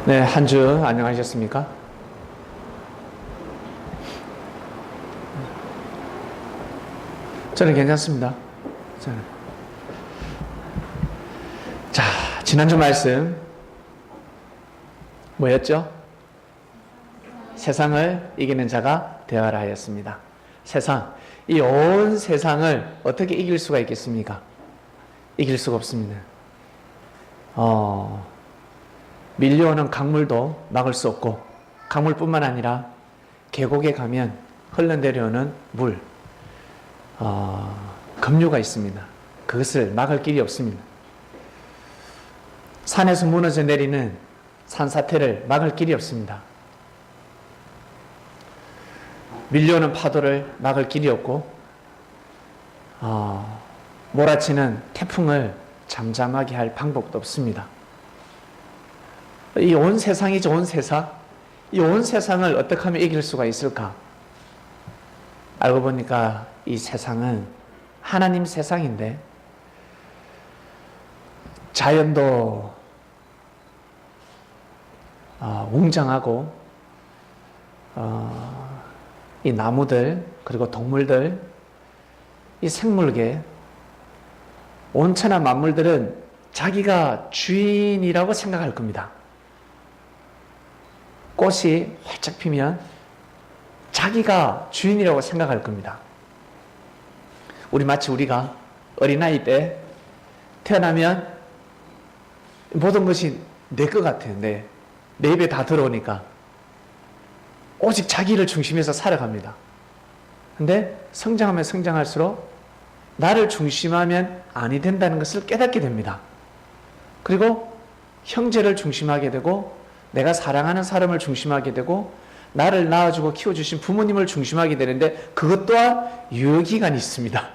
네, 한 주 안녕하셨습니까? 저는 괜찮습니다. 저는. 자, 지난주 말씀 뭐였죠? 세상을 이기는 자가 되어라 하였습니다. 세상, 이 온 세상을 어떻게 이길 수가 있겠습니까? 이길 수가 없습니다. 밀려오는 강물도 막을 수 없고, 강물뿐만 아니라 계곡에 가면 흘러내려오는 물, 급류가 있습니다. 그것을 막을 길이 없습니다. 산에서 무너져 내리는 산사태를 막을 길이 없습니다. 밀려오는 파도를 막을 길이 없고, 몰아치는 태풍을 잠잠하게 할 방법도 없습니다. 이 온 세상이죠, 온 세상. 이 온 세상을 어떻게 하면 이길 수가 있을까? 알고 보니까 이 세상은 하나님 세상인데, 자연도 웅장하고, 이 나무들, 그리고 동물들, 이 생물계, 온천한 만물들은 자기가 주인이라고 생각할 겁니다. 꽃이 활짝 피면 자기가 주인이라고 생각할 겁니다. 마치 우리가 어린아이 때 태어나면 모든 것이 내 것 같아요. 내 입에 다 들어오니까 오직 자기를 중심에서 살아갑니다. 근데 성장하면 성장할수록 나를 중심하면 아니 된다는 것을 깨닫게 됩니다. 그리고 형제를 중심하게 되고, 내가 사랑하는 사람을 중심하게 되고, 나를 낳아주고 키워주신 부모님을 중심하게 되는데, 그것 또한 유효기간이 있습니다.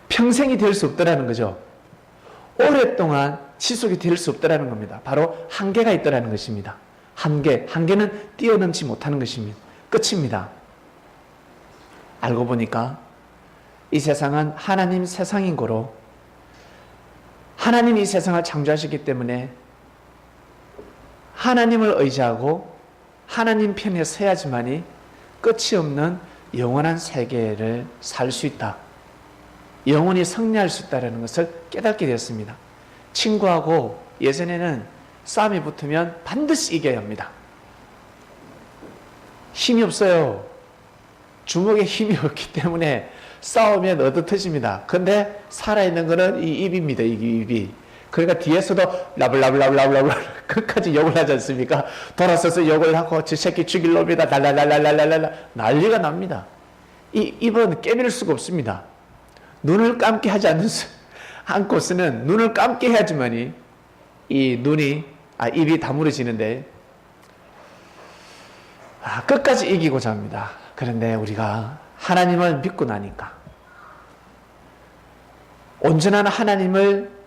평생이 될 수 없더라는 거죠. 오랫동안 지속이 될 수 없더라는 겁니다. 바로 한계가 있더라는 것입니다. 한계는 뛰어넘지 못하는 것입니다. 끝입니다. 알고 보니까 이 세상은 하나님 세상인 거로, 하나님이 이 세상을 창조하셨기 때문에 하나님을 의지하고 하나님 편에 서야지만이 끝이 없는 영원한 세계를 살 수 있다. 영원히 승리할 수 있다는 것을 깨닫게 되었습니다. 친구하고 예전에는 싸움이 붙으면 반드시 이겨야 합니다. 힘이 없어요. 주먹에 힘이 없기 때문에 싸우면 얻어터집니다. 근데 살아있는 거는 이 입입니다. 이 입이. 그러니까 뒤에서도 라블라블라블라블 끝까지 욕을 하지 않습니까? 돌아서서 욕을 하고 저 새끼 죽일 놈이다 달랄랄랄랄랄 난리가 납니다. 이 입은 깨밀 수가 없습니다. 눈을 감게 하지 않고서는 눈을 감게 해야지만이 이 입이 다물어지는데, 끝까지 이기고자 합니다. 그런데 우리가 하나님을 믿고 나니까, 온전한 하나님을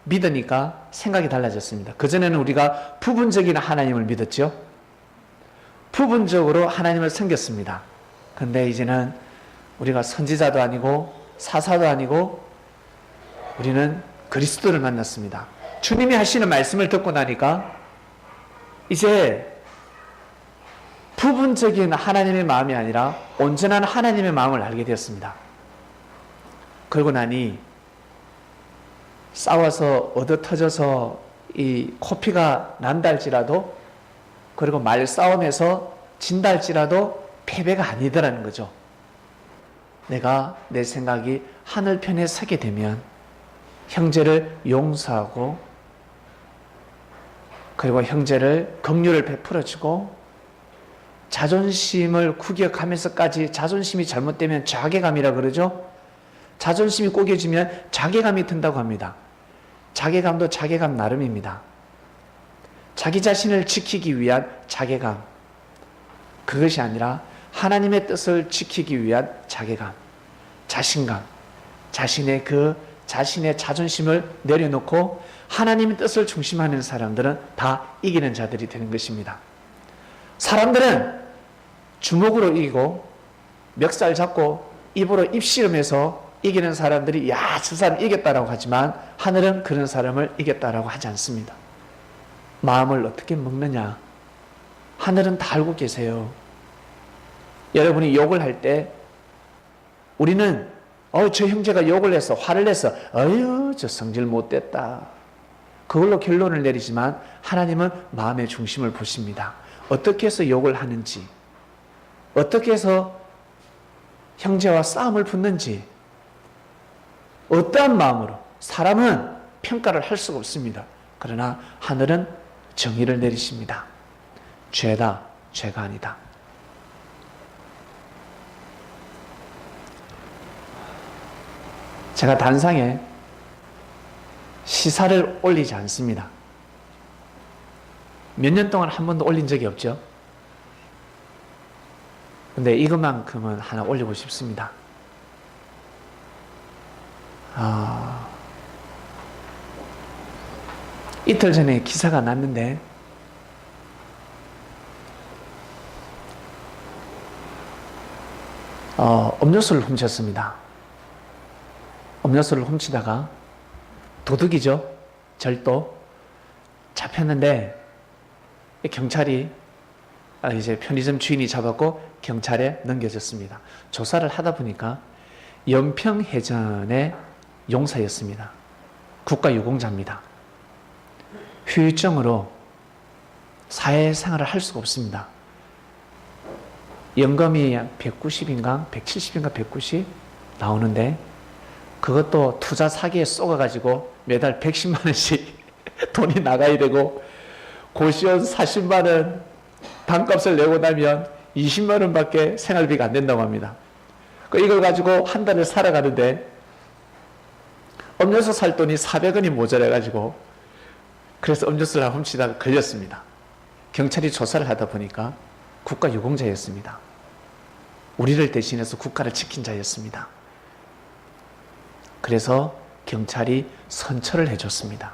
믿으니까 생각이 달라졌습니다. 그전에는 우리가 부분적인 하나님을 믿었죠. 부분적으로 하나님을 섬겼습니다. 근데 이제는 우리가 선지자도 아니고 사사도 아니고 우리는 그리스도를 만났습니다. 주님이 하시는 말씀을 듣고 나니까 이제 부분적인 하나님의 마음이 아니라 온전한 하나님의 마음을 알게 되었습니다. 그러고 나니 싸워서 얻어터져서 이 코피가 난다 할지라도, 그리고 말싸움에서 진다 할지라도 패배가 아니더라는 거죠. 내가 내 생각이 하늘편에 서게 되면 형제를 용서하고, 그리고 형제를 긍휼을 베풀어주고, 자존심을 구겨가면서까지, 자존심이 잘못되면 자괴감이라 그러죠. 자존심이 꼬겨지면 자괴감이 든다고 합니다. 자괴감도 자괴감 나름입니다. 자기 자신을 지키기 위한 자괴감, 그것이 아니라 하나님의 뜻을 지키기 위한 자괴감, 자신감, 자신의 자존심을 내려놓고 하나님의 뜻을 중심하는 사람들은 다 이기는 자들이 되는 것입니다. 사람들은 주먹으로 이기고 멱살 잡고 입으로 입씨름해서 이기는 사람들이 저 사람 이겼다라고 하지만, 하늘은 그런 사람을 이겼다라고 하지 않습니다. 마음을 어떻게 먹느냐? 하늘은 다 알고 계세요. 여러분이 욕을 할 때 우리는 저 형제가 욕을 해서 화를 내서 어휴 저 성질 못됐다. 그걸로 결론을 내리지만 하나님은 마음의 중심을 보십니다. 어떻게 해서 욕을 하는지, 어떻게 해서 형제와 싸움을 붙는지, 어떠한 마음으로. 사람은 평가를 할 수가 없습니다. 그러나 하늘은 정의를 내리십니다. 죄다, 죄가 아니다. 제가 단상에 시사를 올리지 않습니다. 몇 년 동안 한 번도 올린 적이 없죠. 근데 이것만큼은 하나 올리고 싶습니다. 이틀 전에 기사가 났는데 음료수를 훔쳤습니다. 음료수를 훔치다가 도둑이죠. 절도 잡혔는데 경찰이 이제 편의점 주인이 잡았고 경찰에 넘겨졌습니다. 조사를 하다 보니까 연평해전의 용사였습니다. 국가유공자입니다. 후유증으로 사회생활을 할 수가 없습니다. 연금이 190인가 170인가 190 나오는데 그것도 투자 사기에 쏘아가지고 매달 110만 원씩 돈이 나가야 되고 고시원 40만 원 반값을 내고 나면 20만 원밖에 생활비가 안 된다고 합니다. 이걸 가지고 한 달을 살아가는데 음료수 살 돈이 400원이 모자라가지고 그래서 음료수를 훔치다가 걸렸습니다. 경찰이 조사를 하다 보니까 국가유공자였습니다. 우리를 대신해서 국가를 지킨 자였습니다. 그래서 경찰이 선처를 해줬습니다.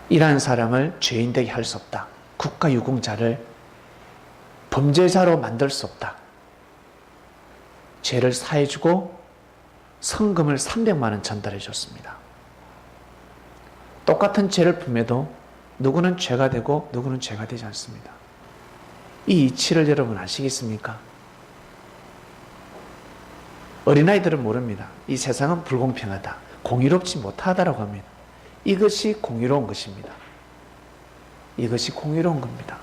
이러한 사람을 죄인 되게 할 수 없다. 국가유공자를 범죄자로 만들 수 없다. 죄를 사해주고 성금을 300만 원 전달해 줬습니다. 똑같은 죄를 품에도 누구는 죄가 되고 누구는 죄가 되지 않습니다. 이 이치를 여러분 아시겠습니까? 어린아이들은 모릅니다. 이 세상은 불공평하다. 공의롭지 못하다라고 합니다. 이것이 공의로운 것입니다. 이것이 공의로운 겁니다.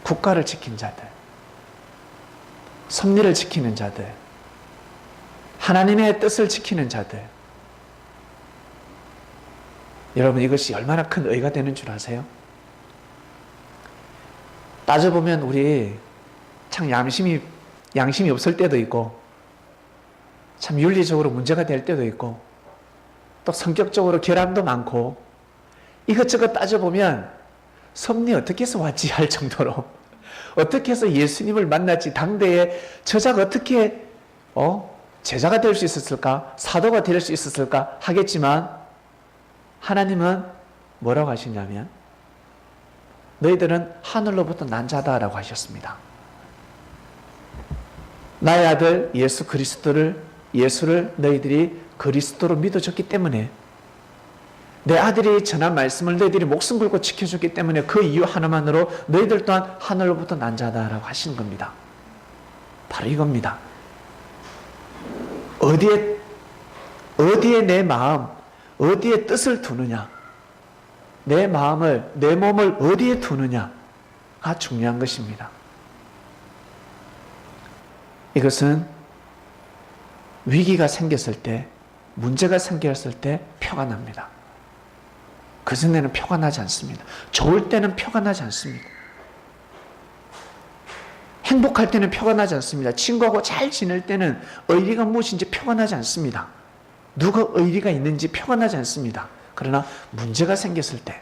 국가를 지킨 자들, 섭리를 지키는 자들, 하나님의 뜻을 지키는 자들. 여러분 이것이 얼마나 큰 의의가 되는 줄 아세요? 따져보면 우리 참 양심이 없을 때도 있고 참 윤리적으로 문제가 될 때도 있고 또 성격적으로 결함도 많고 이것저것 따져보면 섭리 어떻게 해서 왔지 할 정도로 어떻게 해서 예수님을 만났지 당대에 저자가 어떻게 제자가 될 수 있었을까 사도가 될 수 있었을까 하겠지만 하나님은 뭐라고 하시냐면 너희들은 하늘로부터 난 자다라고 하셨습니다. 나의 아들 예수를 너희들이 그리스도로 믿어줬기 때문에 내 아들이 전한 말씀을 너희들이 목숨 걸고 지켜줬기 때문에 그 이유 하나만으로 너희들 또한 하늘로부터 난 자다라고 하시는 겁니다. 바로 이겁니다. 어디에 내 마음, 어디에 뜻을 두느냐, 내 마음을, 내 몸을 어디에 두느냐가 중요한 것입니다. 이것은 위기가 생겼을 때, 문제가 생겼을 때 표가 납니다. 그전에는 표가 나지 않습니다. 좋을 때는 표가 나지 않습니다. 행복할 때는 표가 나지 않습니다. 친구하고 잘 지낼 때는 의리가 무엇인지 표가 나지 않습니다. 누가 의리가 있는지 표가 나지 않습니다. 그러나 문제가 생겼을 때,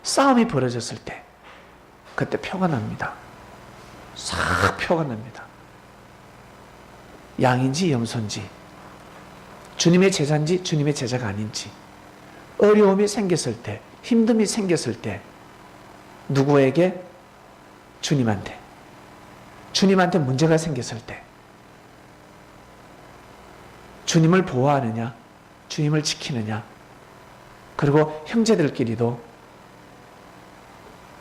싸움이 벌어졌을 때 그때 표가 납니다. 싹 표가 납니다. 양인지 염소인지, 주님의 제자인지 주님의 제자가 아닌지, 어려움이 생겼을 때, 힘듦이 생겼을 때 누구에게? 주님한테 문제가 생겼을 때 주님을 보호하느냐, 주님을 지키느냐, 그리고 형제들끼리도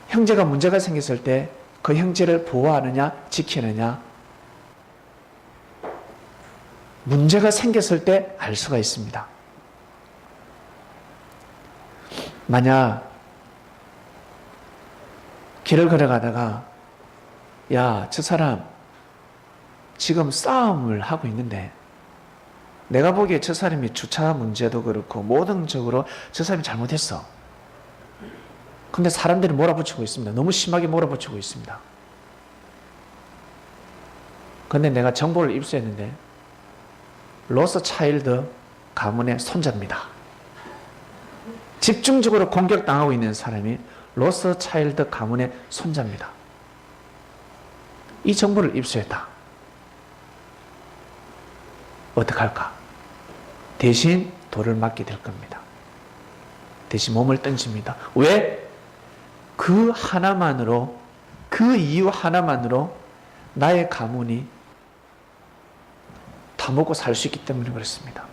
형제가 문제가 생겼을 때 그 형제를 보호하느냐 지키느냐, 문제가 생겼을 때 알 수가 있습니다. 만약 길을 걸어가다가 야, 저 사람 지금 싸움을 하고 있는데 내가 보기에 저 사람이 주차 문제도 그렇고 모든 적으로 저 사람이 잘못했어. 근데 사람들이 몰아붙이고 있습니다. 너무 심하게 몰아붙이고 있습니다. 근데 내가 정보를 입수했는데 로스차일드 가문의 손자입니다. 집중적으로 공격당하고 있는 사람이 로스차일드 가문의 손자입니다. 이 정보를 입수했다. 어떡할까? 대신 돌을 맞게 될 겁니다. 대신 몸을 던집니다. 왜? 그 하나만으로, 그 이유 하나만으로 나의 가문이 다 먹고 살 수 있기 때문에 그렇습니다.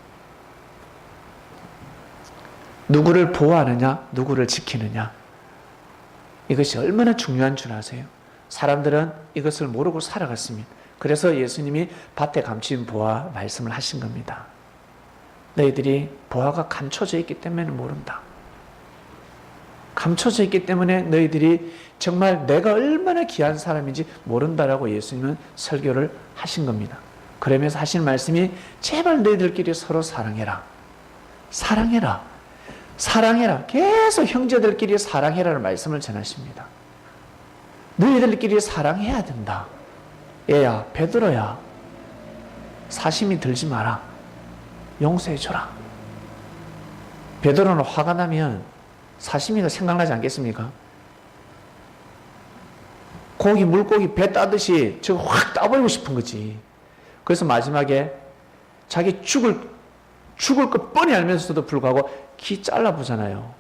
누구를 보호하느냐, 누구를 지키느냐, 이것이 얼마나 중요한 줄 아세요? 사람들은 이것을 모르고 살아갔습니다. 그래서 예수님이 밭에 감추인 보화 말씀을 하신 겁니다. 너희들이 보화가 감춰져 있기 때문에 모른다. 감춰져 있기 때문에 너희들이 정말 내가 얼마나 귀한 사람인지 모른다라고 예수님은 설교를 하신 겁니다. 그러면서 하신 말씀이 제발 너희들끼리 서로 사랑해라. 사랑해라. 사랑해라. 계속 형제들끼리 사랑해라는 말씀을 전하십니다. 너희들끼리 사랑해야 된다. 얘야, 베드로야, 사심이 들지 마라. 용서해줘라. 베드로는 화가 나면 사시미가 생각나지 않겠습니까? 고기, 물고기 배 따듯이 저거 확 따버리고 싶은 거지. 그래서 마지막에 자기 죽을 거 뻔히 알면서도 불구하고 기 잘라보잖아요.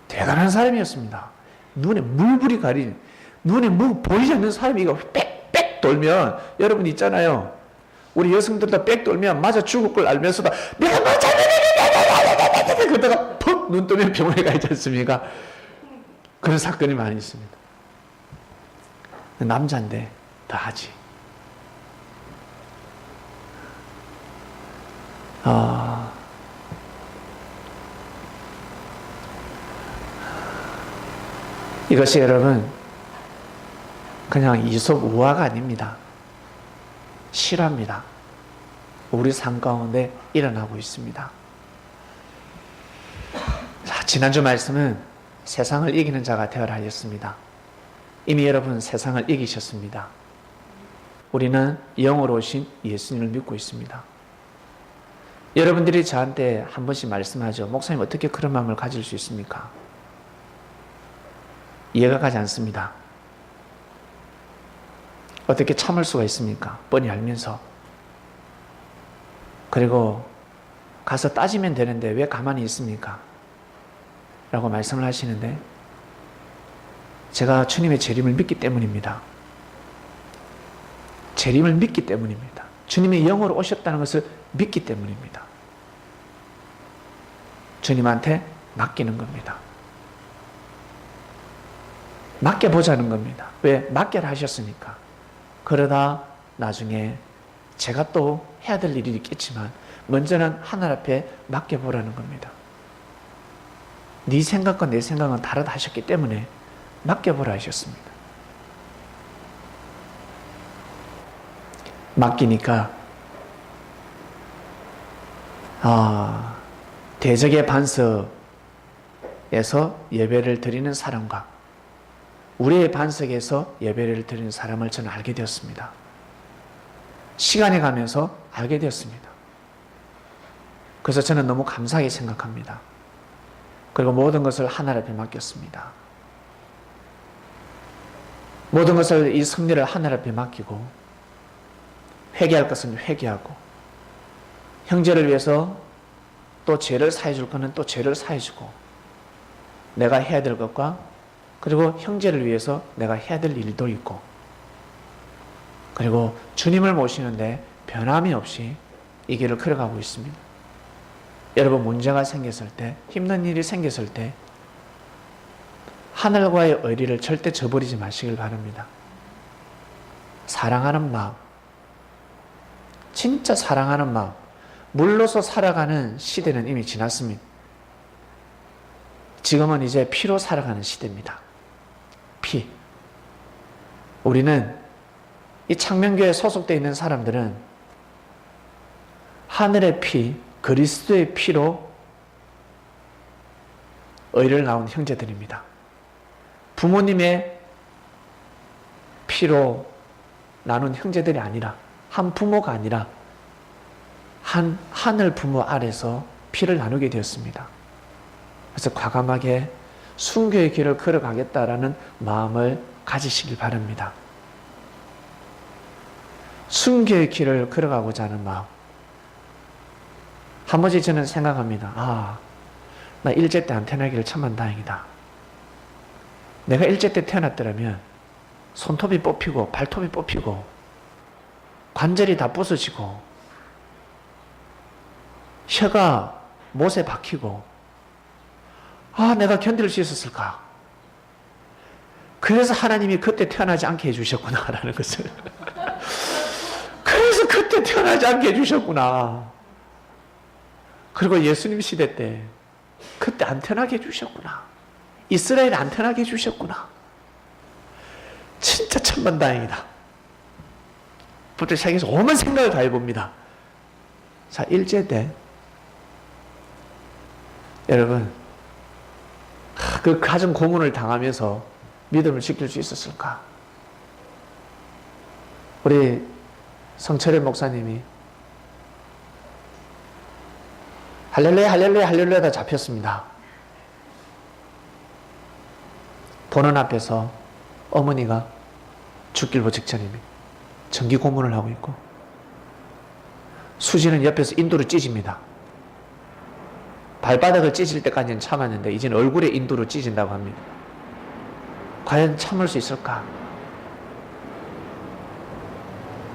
대단한 사람이었습니다. 눈에 물불이 가린, 눈에 뭐 보이지 않는 사람이 이거 빽빽 돌면, 여러분 있잖아요. 우리 여성들도 빽 돌면 맞아 죽을 걸 알면서도 내가 뭐 잘못했냐 그러다가 푹 눈 뜨면 병원에 가 있지 않습니까? 그런 사건이 많이 있습니다. 남자인데 다 하지. 이것이 여러분 그냥 이솝 우화가 아닙니다. 실화입니다. 우리 삶 가운데 일어나고 있습니다. 자, 지난주 말씀은 세상을 이기는 자가 되어라 하였습니다. 이미 여러분 세상을 이기셨습니다. 우리는 영으로 오신 예수님을 믿고 있습니다. 여러분들이 저한테 한 번씩 말씀하죠. 목사님 어떻게 그런 마음을 가질 수 있습니까? 이해가 가지 않습니다. 어떻게 참을 수가 있습니까? 뻔히 알면서. 그리고 가서 따지면 되는데 왜 가만히 있습니까? 라고 말씀을 하시는데 제가 주님의 재림을 믿기 때문입니다. 재림을 믿기 때문입니다. 주님의 영으로 오셨다는 것을 믿기 때문입니다. 주님한테 맡기는 겁니다. 맡겨보자는 겁니다. 왜? 맡겨라 하셨으니까. 그러다 나중에 제가 또 해야 될 일이 있겠지만 먼저는 하늘 앞에 맡겨보라는 겁니다. 네 생각과 내 생각은 다르다 하셨기 때문에 맡겨보라 하셨습니다. 맡기니까 대적의 반석에서 예배를 드리는 사람과 우리의 반석에서 예배를 드리는 사람을 저는 알게 되었습니다. 시간이 가면서 알게 되었습니다. 그래서 저는 너무 감사하게 생각합니다. 그리고 모든 것을 하늘 앞에 맡겼습니다. 모든 것을 이 승리를 하늘 앞에 맡기고 회개할 것은 회개하고 형제를 위해서 또 죄를 사해줄 거는 또 죄를 사해주고 내가 해야 될 것과 그리고 형제를 위해서 내가 해야 될 일도 있고 그리고 주님을 모시는데 변함이 없이 이 길을 걸어가고 있습니다. 여러분 문제가 생겼을 때, 힘든 일이 생겼을 때 하늘과의 의리를 절대 저버리지 마시길 바랍니다. 사랑하는 마음, 진짜 사랑하는 마음, 물로서 살아가는 시대는 이미 지났습니다. 지금은 이제 피로 살아가는 시대입니다. 피. 우리는 이 창명교회에 소속되어 있는 사람들은 하늘의 피, 그리스도의 피로 의를 나온 형제들입니다. 부모님의 피로 나눈 형제들이 아니라, 한 부모가 아니라 한 하늘 부모 아래서 피를 나누게 되었습니다. 그래서 과감하게 순교의 길을 걸어가겠다라는 마음을 가지시길 바랍니다. 순교의 길을 걸어가고자 하는 마음. 한 번씩 저는 생각합니다. 나 일제 때 안 태어나기를 천만 다행이다. 내가 일제 때 태어났더라면 손톱이 뽑히고 발톱이 뽑히고 관절이 다 부서지고 혀가 못에 박히고 내가 견딜 수 있었을까? 그래서 하나님이 그때 태어나지 않게 해주셨구나 라는 것을 그래서 그때 태어나지 않게 해주셨구나. 그리고 예수님 시대 때 그때 안 태어나게 해주셨구나. 이스라엘 안 태어나게 해주셨구나. 진짜 천만다행이다. 부터 시작해서 오만 생각을 다 해봅니다. 자, 일제 때 여러분 그 가정 고문을 당하면서 믿음을 지킬 수 있었을까? 우리 성철의 목사님이 할렐루야 할렐루야 할렐루야 다 잡혔습니다. 보는 앞에서 어머니가 죽길보 직전입니다. 전기 고문을 하고 있고 수지는 옆에서 인도로 찢습니다. 발바닥을 찢을 때까지는 참았는데 이제는 얼굴에 인도로 찢은다고 합니다. 과연 참을 수 있을까?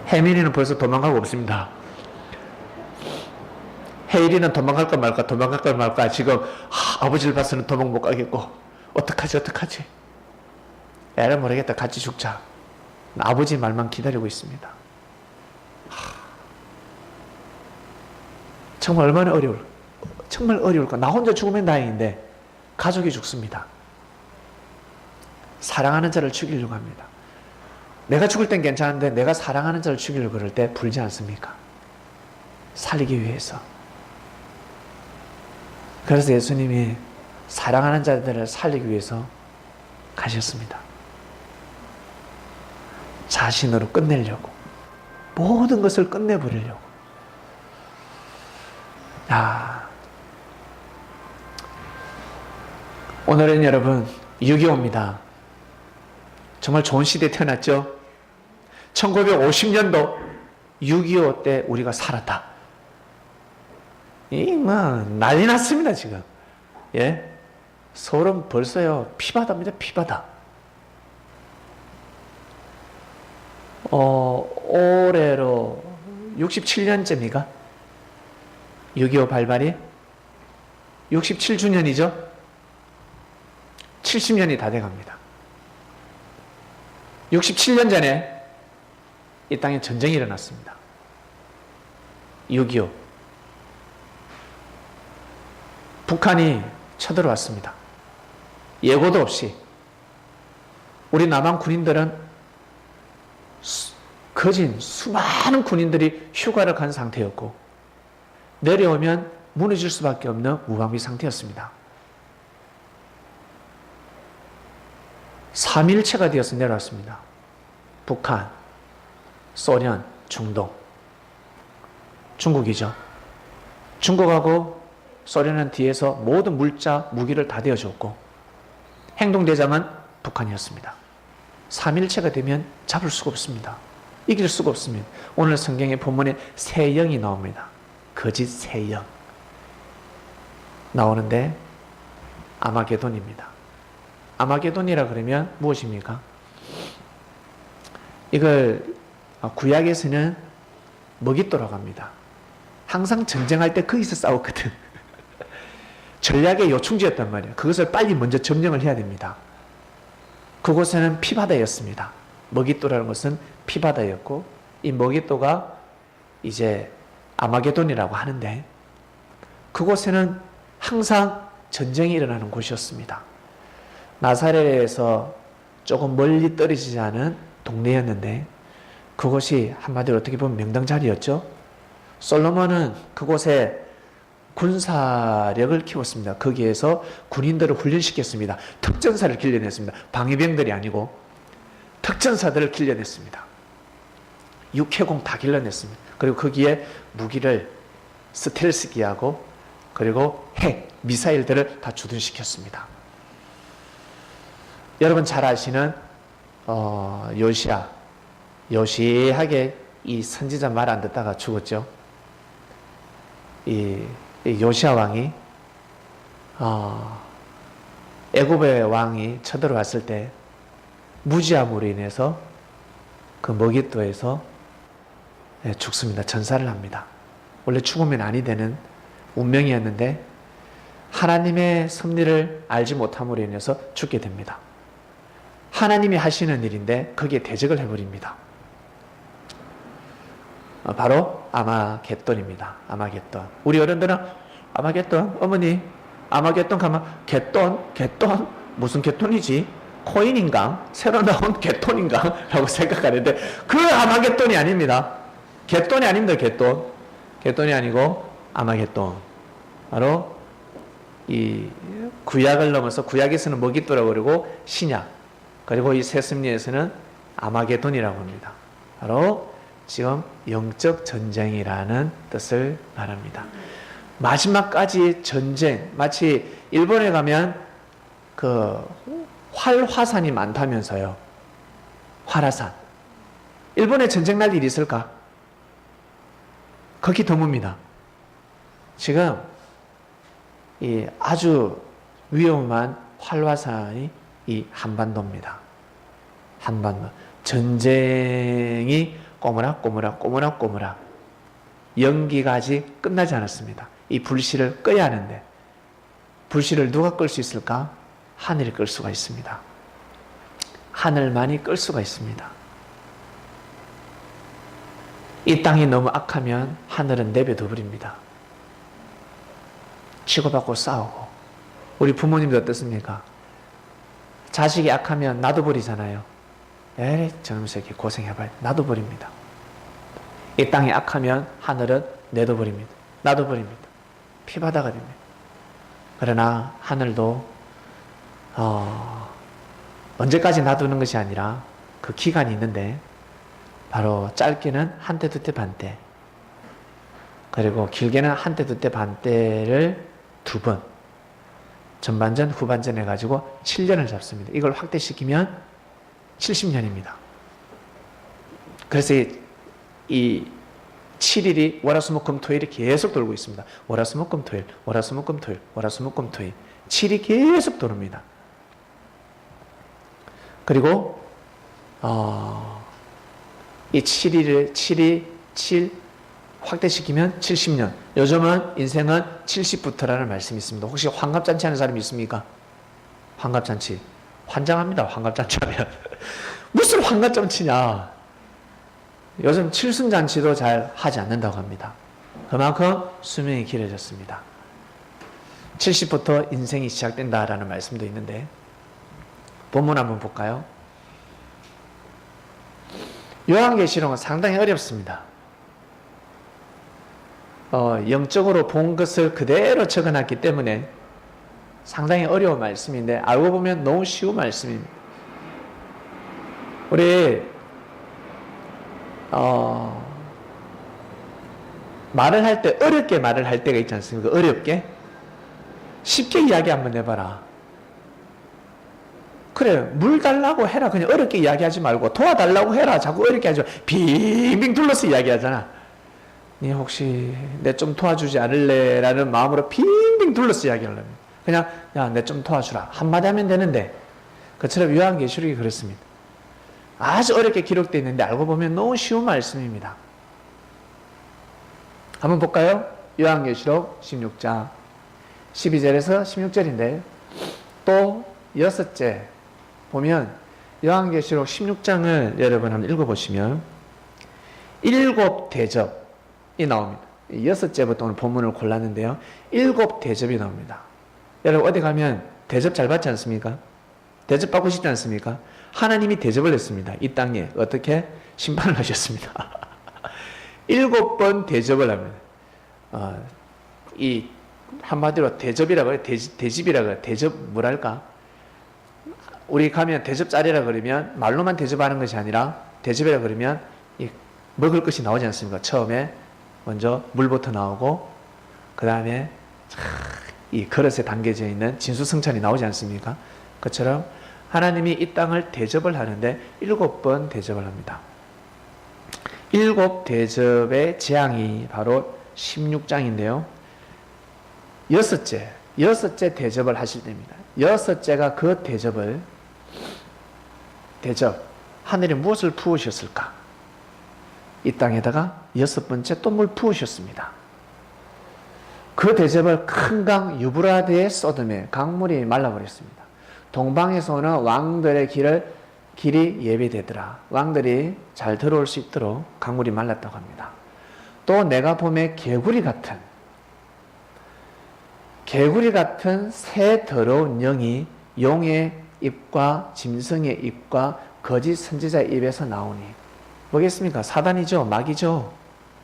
혜민이는 벌써 도망가고 없습니다. 혜일이는 도망갈까 말까 지금 아버지를 봐서는 도망 못 가겠고 어떡하지 애를 모르겠다. 같이 죽자. 아버지 말만 기다리고 있습니다. 정말 얼마나 정말 어려울까. 나 혼자 죽으면 다행인데 가족이 죽습니다. 사랑하는 자를 죽이려고 합니다. 내가 죽을 땐 괜찮은데 내가 사랑하는 자를 죽이려고 그럴 때 불지 않습니까? 살리기 위해서. 그래서 예수님이 사랑하는 자들을 살리기 위해서 가셨습니다. 자신으로 끝내려고. 모든 것을 끝내버리려고. 오늘은 여러분 6.25입니다. 정말 좋은 시대에 태어났죠? 1950년도 6.25 때 우리가 살았다. 난리 났습니다, 지금. 예? 서울은 벌써요, 피바다입니다, 피바다. 올해로 67년째입니까? 6.25 발발이? 67주년이죠? 70년이 다 돼갑니다. 67년 전에 이 땅에 전쟁이 일어났습니다. 6.25. 북한이 쳐들어왔습니다. 예고도 없이. 우리 남한 군인들은 거진 수많은 군인들이 휴가를 간 상태였고 내려오면 무너질 수밖에 없는 무방비 상태였습니다. 3일체가 되어서 내려왔습니다. 북한, 소련, 중동. 중국이죠. 중국하고 소련은 뒤에서 모든 물자, 무기를 다 대어줬고 행동대장은 북한이었습니다. 3일체가 되면 잡을 수가 없습니다. 이길 수가 없습니다. 오늘 성경의 본문에 세 영이 나옵니다. 거짓 세 영 나오는데 아마게돈입니다. 아마게돈이라 그러면 무엇입니까? 이걸 구약에서는 먹잇도라고 합니다. 항상 전쟁할 때 거기서 싸웠거든. 전략의 요충지였단 말이에요. 그것을 빨리 먼저 점령을 해야 됩니다. 그곳에는 피바다였습니다. 머깃도라는 것은 피바다였고, 이 머깃도가 이제 아마게돈이라고 하는데, 그곳에는 항상 전쟁이 일어나는 곳이었습니다. 나사렛에서 조금 멀리 떨어지지 않은 동네였는데, 그곳이 한마디로 어떻게 보면 명당자리였죠. 솔로몬은 그곳에 군사력을 키웠습니다. 거기에서 군인들을 훈련시켰습니다. 특전사를 길러냈습니다. 방위병들이 아니고 특전사들을 길러냈습니다. 육해공 다 길러냈습니다. 그리고 거기에 무기를 스텔스기하고 그리고 핵, 미사일들을 다 주둔시켰습니다. 여러분 잘 아시는 요시하게 이 선지자 말 안 듣다가 죽었죠. 이 요시야 왕이 애굽의 왕이 쳐들어왔을 때 무지함으로 인해서 그 머깃도에서 죽습니다. 전사를 합니다. 원래 죽으면 아니 되는 운명이었는데 하나님의 섭리를 알지 못함으로 인해서 죽게 됩니다. 하나님이 하시는 일인데 거기에 대적을 해버립니다. 바로 아마겟돈입니다. 아마겟돈. 우리 어른들은 아마겟돈, 어머니 아마겟돈 가면 겟돈 무슨 겟돈이지? 코인인가? 새로 나온 겟돈인가? 라고 생각하는데 그 아마겟돈이 아닙니다. 겟돈이 아닙니다. 겟돈이 아니고 아마겟돈. 바로 이 구약을 넘어서 구약에서는 머깃도라고 그러고 신약 그리고 이 새승리에서는 아마겟돈이라고 합니다. 바로 지금 영적 전쟁이라는 뜻을 말합니다. 마지막까지 전쟁, 마치 일본에 가면 그 활화산이 많다면서요. 활화산. 일본에 전쟁 날 일이 있을까? 극히 드뭅니다. 지금 이 아주 위험한 활화산이 이 한반도입니다. 한반도. 전쟁이 꼬무락 연기가 아직 끝나지 않았습니다. 이 불씨를 꺼야 하는데 불씨를 누가 끌 수 있을까? 하늘이 끌 수가 있습니다. 하늘만이 끌 수가 있습니다. 이 땅이 너무 악하면 하늘은 내버려 버립니다. 치고받고 싸우고. 우리 부모님도 어떻습니까? 자식이 악하면 놔둬버리잖아요. 에이 저놈 새끼 고생해봐야 놔둬버립니다. 이 땅이 악하면 하늘은 내둬버립니다. 놔둬버립니다. 피바다가 됩니다. 그러나 하늘도 언제까지 놔두는 것이 아니라 그 기간이 있는데 바로 짧게는 한때 두때 반때 그리고 길게는 한때 두때 반때를 2번 전반전 후반전 해가지고 7년을 잡습니다. 이걸 확대시키면 70년입니다. 그래서 이 7일이 월화수목금토일이 계속 돌고 있습니다. 월화수목금토일 7이 계속 도릅니다. 그리고 이 7 확대시키면 70년. 요즘은 인생은 70부터라는 말씀이 있습니다. 혹시 환갑잔치 하는 사람이 있습니까? 환갑잔치. 환장합니다. 환갑잔치 하면. 무슨 환갑잔치냐. 요즘 칠순잔치도 잘 하지 않는다고 합니다. 그만큼 수명이 길어졌습니다. 70부터 인생이 시작된다라는 말씀도 있는데 본문 한번 볼까요? 요한계시록은 상당히 어렵습니다. 영적으로 본 것을 그대로 적어놨기 때문에 상당히 어려운 말씀인데 알고 보면 너무 쉬운 말씀입니다. 우리 말을 할 때 어렵게 말을 할 때가 있지 않습니까? 어렵게 쉽게 이야기 한번 해봐라. 그래 물 달라고 해라. 그냥 어렵게 이야기하지 말고 도와달라고 해라. 자꾸 어렵게 하지 말고 빙빙 둘러서 이야기하잖아. 니 혹시 내 좀 도와주지 않을래? 라는 마음으로 빙빙 둘러서 이야기하려면 그냥 야 내 좀 도와주라 한마디 하면 되는데 그처럼 요한계시록이 그렇습니다. 아주 어렵게 기록되어 있는데 알고 보면 너무 쉬운 말씀입니다. 한번 볼까요? 요한계시록 16장 12절에서 16절인데 또 여섯째 보면 요한계시록 16장을 여러분 한번 읽어보시면 일곱 대접이 나옵니다. 여섯째부터 오늘 본문을 골랐는데요. 일곱 대접이 나옵니다. 여러분 어디 가면 대접 잘 받지 않습니까? 대접 받고 싶지 않습니까? 하나님이 대접을 했습니다. 이 땅에 어떻게 심판을 하셨습니다. 7번 대접을 합니다. 이 한마디로 대접이라고 해요. 대집이라고 해요. 대접 뭐랄까? 우리 가면 대접 자리라 그러면 말로만 대접하는 것이 아니라 대접이라 그러면 이 먹을 것이 나오지 않습니까? 처음에 먼저 물부터 나오고 그 다음에 이 그릇에 담겨져 있는 진수성찬이 나오지 않습니까? 그처럼 하나님이 이 땅을 대접을 하는데 7번 대접을 합니다. 7 대접의 재앙이 바로 16장인데요. 여섯째 대접을 하실 때입니다. 여섯째가 그 대접, 하늘에 무엇을 부으셨을까? 이 땅에다가 6번째 또 물 부으셨습니다. 그 대접을 큰 강 유브라데의 쏟음에 강물이 말라버렸습니다. 동방에서 오는 왕들의 길이 예비되더라. 왕들이 잘 들어올 수 있도록 강물이 말랐다고 합니다. 또 내가 봄에 개구리 같은 새 더러운 영이 용의 입과 짐승의 입과 거짓 선지자의 입에서 나오니 뭐겠습니까? 사단이죠. 마귀죠.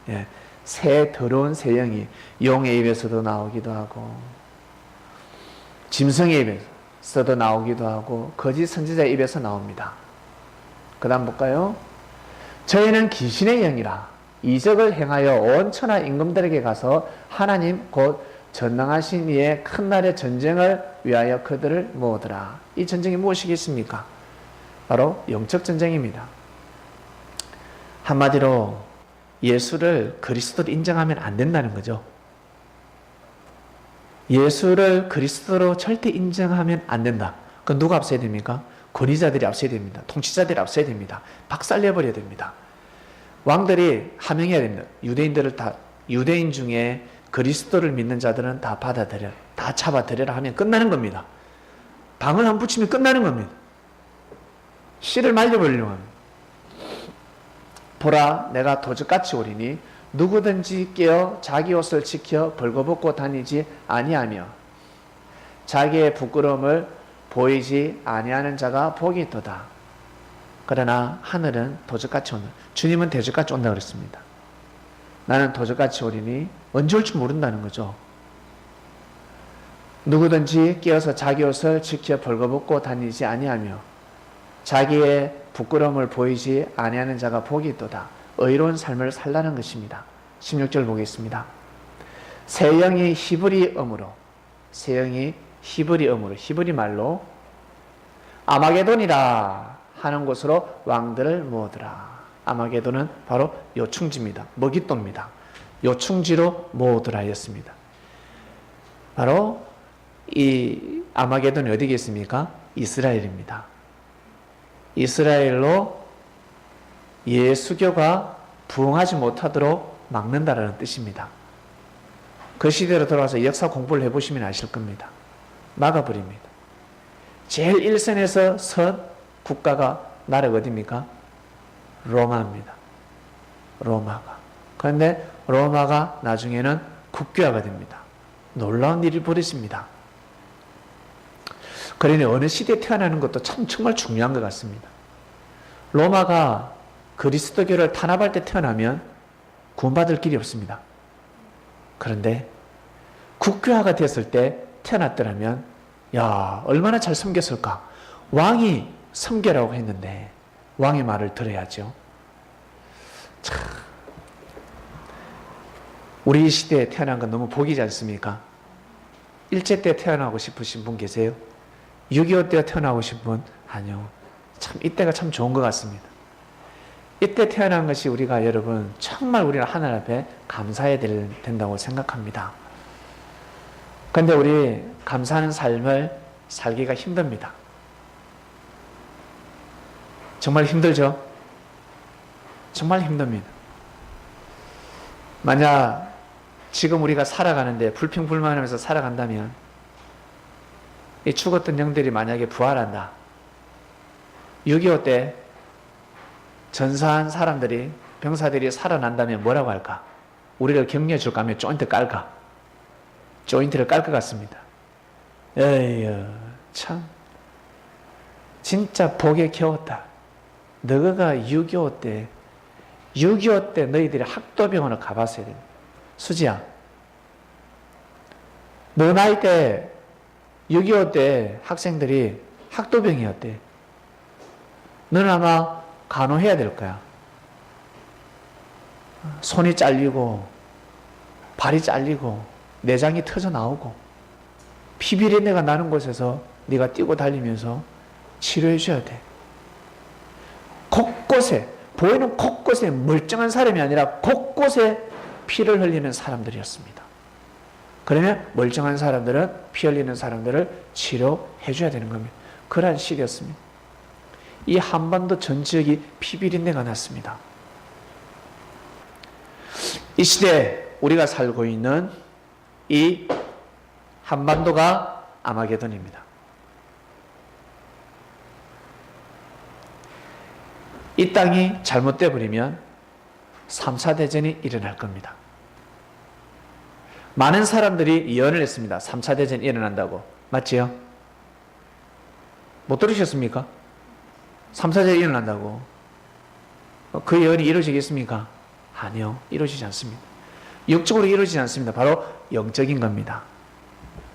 예. 새 더러운 새 영이 용의 입에서도 나오기도 하고 짐승의 입에서도 나오기도 하고 거짓 선지자의 입에서 나옵니다. 그 다음 볼까요? 저희는 귀신의 영이라 이적을 행하여 온 천하 임금들에게 가서 하나님 곧 전능하신 이의 큰 날의 전쟁을 위하여 그들을 모으더라. 이 전쟁이 무엇이겠습니까? 바로 영적 전쟁입니다. 한마디로 예수를 그리스도로 인정하면 안 된다는 거죠. 예수를 그리스도로 절대 인정하면 안 된다. 그건 누가 앞서야 됩니까? 권위자들이 앞서야 됩니다. 통치자들이 앞서야 됩니다. 박살내버려야 됩니다. 왕들이 하명해야 됩니다. 유대인 중에 그리스도를 믿는 자들은 다 받아들여, 다 잡아들여라 하면 끝나는 겁니다. 방을 한 붙이면 끝나는 겁니다. 씨를 말려버리려고 합니다. 보라, 내가 도적같이 오리니 누구든지 깨어 자기 옷을 지켜 벌거벗고 다니지 아니하며 자기의 부끄러움을 보이지 아니하는 자가 복이 있도다. 그러나 하늘은 도적같이 온다. 주님은 도적같이 온다고 그랬습니다. 나는 도적같이 오리니 언제 올지 모른다는 거죠. 누구든지 깨어서 자기 옷을 지켜 벌거벗고 다니지 아니하며 자기의 부끄러움을 보이지 아니하는 자가 복이 있도다. 의로운 삶을 살라는 것입니다. 16절 보겠습니다. 새 영이 히브리어로 히브리 말로 아마게돈이라 하는 곳으로 왕들을 모으더라. 아마게돈은 바로 요충지입니다. 먹잇돈입니다. 요충지로 모으더라 였습니다. 바로 이 아마게돈이 어디겠습니까? 이스라엘입니다. 이스라엘로 예수교가 부흥하지 못하도록 막는다라는 뜻입니다. 그 시대로 돌아와서 역사 공부를 해보시면 아실 겁니다. 막아버립니다. 제일 일선에서 선 국가가 나라가 어디입니까? 로마입니다. 로마가. 그런데 로마가 나중에는 국교화가 됩니다. 놀라운 일이 벌어집니다. 그러니 어느 시대에 태어나는 것도 정말 중요한 것 같습니다. 로마가 그리스도교를 탄압할 때 태어나면 구원받을 길이 없습니다. 그런데 국교화가 됐을 때 태어났더라면 야, 얼마나 잘 섬겼을까. 왕이 섬겨라고 했는데 왕의 말을 들어야죠. 참, 우리 시대에 태어난 건 너무 복이지 않습니까? 일제 때 태어나고 싶으신 분 계세요? 6.25 때 태어나고 싶은 분? 아니요. 참 이때가 참 좋은 것 같습니다. 이때 태어난 것이 우리가 여러분 정말 우리는 하늘 앞에 감사해야 된다고 생각합니다. 그런데 우리 감사하는 삶을 살기가 힘듭니다. 정말 힘들죠? 정말 힘듭니다. 만약 지금 우리가 살아가는데 불평불만하면서 살아간다면 이 죽었던 영들이 만약에 부활한다. 6.25 때 전사한 사람들이 병사들이 살아난다면 뭐라고 할까? 우리를 격려해 줄까 하면 조인트 깔까? 조인트를 깔 것 같습니다. 에휴 참 진짜 복에 겨웠다. 너가 6.25 때 너희들이 학도병원을 가봤어야 돼. 수지야, 너 나이 때 6.25 때 학생들이 학도병이었대. 너는 아마 간호해야 될 거야. 손이 잘리고 발이 잘리고 내장이 터져 나오고 피비린내가 나는 곳에서 네가 뛰고 달리면서 치료해 줘야 돼. 곳곳에, 보이는 곳곳에 멀쩡한 사람이 아니라 곳곳에 피를 흘리는 사람들이었습니다. 그러면 멀쩡한 사람들은 피 흘리는 사람들을 치료해 줘야 되는 겁니다. 그러한 시기였습니다. 이 한반도 전 지역이 피비린내가 났습니다. 이 시대에 우리가 살고 있는 이 한반도가 아마게돈입니다. 이 땅이 잘못돼 버리면 3차 대전이 일어날 겁니다. 많은 사람들이 예언을 했습니다. 3차 대전이 일어난다고. 맞지요? 못 들으셨습니까? 3차 대전이 일어난다고. 그 예언이 이루어지겠습니까? 아니요. 이루어지지 않습니다. 육적으로 이루어지지 않습니다. 바로 영적인 겁니다.